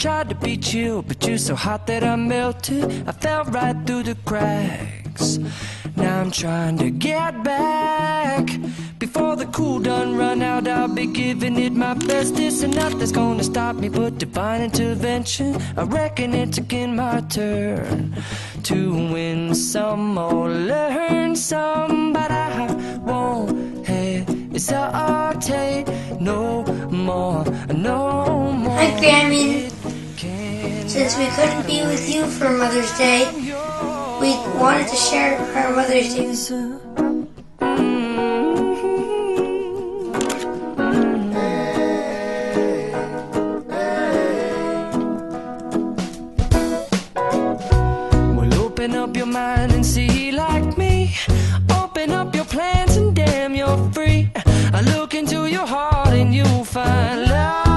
tried to be chill, but you're so hot that I melted. I fell right through the cracks. Now I'm trying to get back. Before the cool done run out, I'll be giving it my bestest, and nothing's gonna stop me but divine intervention. I reckon it's again my turn to win some or learn some, but I won't hesitate no more, no more. Hi, Grammy. Since we couldn't be with you for Mother's Day, we wanted to share our Mother's Day. Well, open up your mind and see like me. Open up your plans and damn, you're free. I look into your heart and you'll find love.